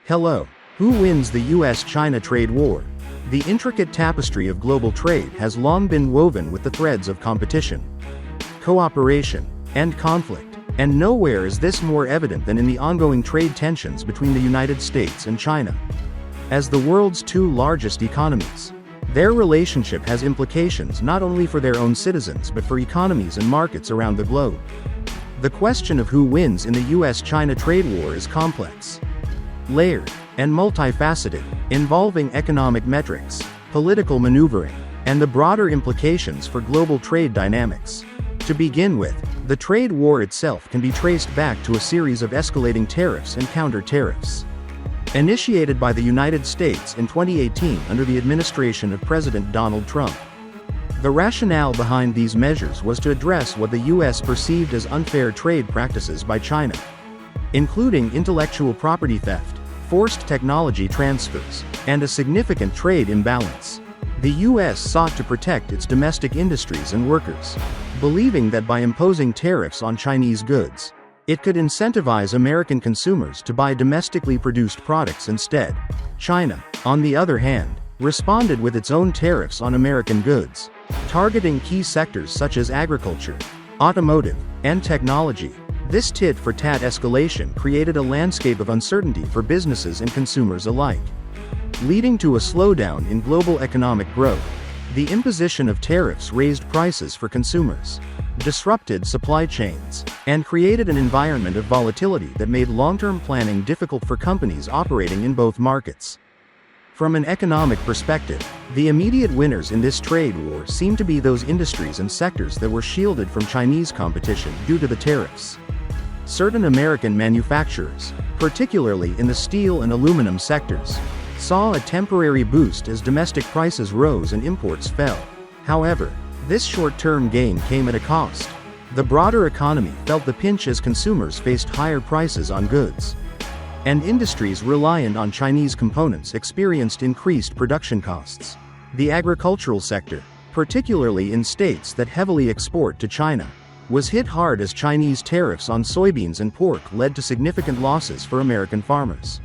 Hello. Who wins the US-China trade war? The intricate tapestry of global trade has long been woven with the threads of competition, cooperation, and conflict, and nowhere is this more evident than in the ongoing trade tensions between the United States and China. As the world's two largest economies, their relationship has implications not only for their own citizens but for economies and markets around the globe. The question of who wins in the US-China trade war is complex, layered, and multifaceted, involving economic metrics, political maneuvering, and the broader implications for global trade dynamics. To begin with, the trade war itself can be traced back to a series of escalating tariffs and counter-tariffs, initiated by the United States in 2018 under the administration of President Donald Trump. The rationale behind these measures was to address what the U.S. perceived as unfair trade practices by China, including intellectual property theft, forced technology transfers, and a significant trade imbalance. The U.S. sought to protect its domestic industries and workers, believing that by imposing tariffs on Chinese goods, it could incentivize American consumers to buy domestically produced products instead. China, on the other hand, responded with its own tariffs on American goods, targeting key sectors such as agriculture, automotive, and technology. This tit-for-tat escalation created a landscape of uncertainty for businesses and consumers alike, leading to a slowdown in global economic growth. The imposition of tariffs raised prices for consumers, disrupted supply chains, and created an environment of volatility that made long-term planning difficult for companies operating in both markets. From an economic perspective, the immediate winners in this trade war seem to be those industries and sectors that were shielded from Chinese competition due to the tariffs. Certain American manufacturers, particularly in the steel and aluminum sectors, saw a temporary boost as domestic prices rose and imports fell. However, this short-term gain came at a cost. The broader economy felt the pinch as consumers faced higher prices on goods, and industries reliant on Chinese components experienced increased production costs. The agricultural sector, particularly in states that heavily export to China, was hit hard as Chinese tariffs on soybeans and pork led to significant losses for American farmers.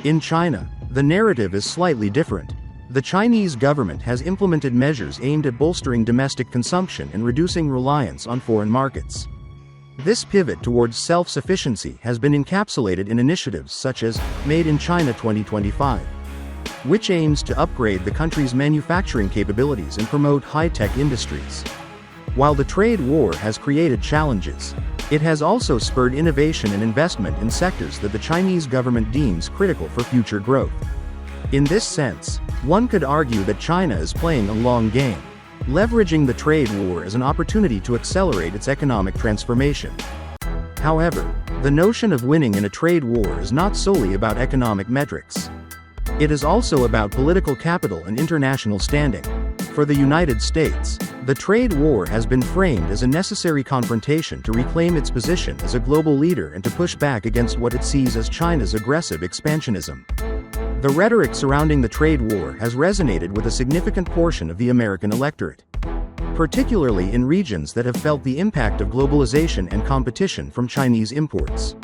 In China, the narrative is slightly different. The Chinese government has implemented measures aimed at bolstering domestic consumption and reducing reliance on foreign markets. This pivot towards self-sufficiency has been encapsulated in initiatives such as Made in China 2025, which aims to upgrade the country's manufacturing capabilities and promote high-tech industries. While the trade war has created challenges, it has also spurred innovation and investment in sectors that the Chinese government deems critical for future growth. In this sense, one could argue that China is playing a long game, leveraging the trade war as an opportunity to accelerate its economic transformation. However, the notion of winning in a trade war is not solely about economic metrics. It is also about political capital and international standing. For the United States, the trade war has been framed as a necessary confrontation to reclaim its position as a global leader and to push back against what it sees as China's aggressive expansionism. The rhetoric surrounding the trade war has resonated with a significant portion of the American electorate, particularly in regions that have felt the impact of globalization and competition from Chinese imports.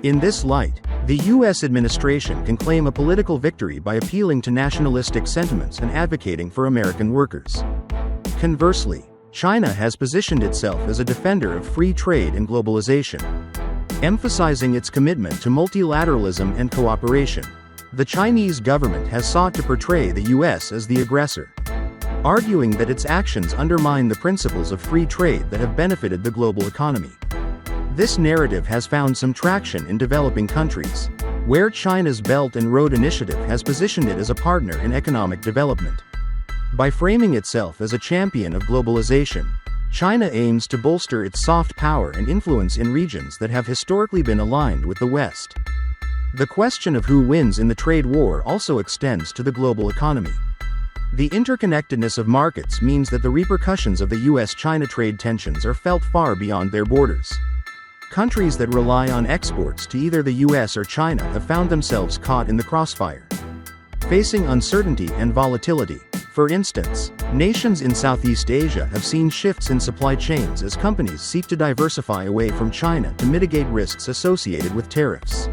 In this light, the U.S. administration can claim a political victory by appealing to nationalistic sentiments and advocating for American workers. Conversely, China has positioned itself as a defender of free trade and globalization, emphasizing its commitment to multilateralism and cooperation. The Chinese government has sought to portray the U.S. as the aggressor, arguing that its actions undermine the principles of free trade that have benefited the global economy. This narrative has found some traction in developing countries, where China's Belt and Road Initiative has positioned it as a partner in economic development. By framing itself as a champion of globalization, China aims to bolster its soft power and influence in regions that have historically been aligned with the West. The question of who wins in the trade war also extends to the global economy. The interconnectedness of markets means that the repercussions of the US-China trade tensions are felt far beyond their borders. Countries that rely on exports to either the US or China have found themselves caught in the crossfire, facing uncertainty and volatility. For instance, nations in Southeast Asia have seen shifts in supply chains as companies seek to diversify away from China to mitigate risks associated with tariffs.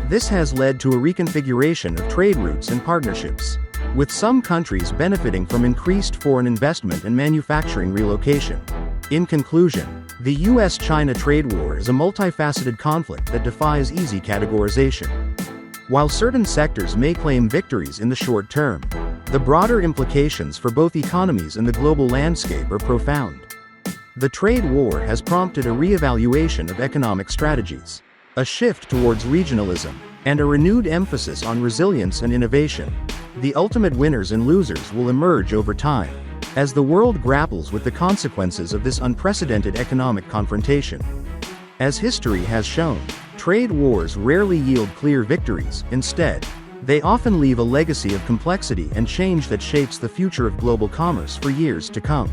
This has led to a reconfiguration of trade routes and partnerships, with some countries benefiting from increased foreign investment and manufacturing relocation. In conclusion, the US-China trade war is a multifaceted conflict that defies easy categorization. While certain sectors may claim victories in the short term, the broader implications for both economies and the global landscape are profound. The trade war has prompted a re-evaluation of economic strategies, a shift towards regionalism, and a renewed emphasis on resilience and innovation. The ultimate winners and losers will emerge over time, as the world grapples with the consequences of this unprecedented economic confrontation. As history has shown, trade wars rarely yield clear victories. Instead, they often leave a legacy of complexity and change that shapes the future of global commerce for years to come.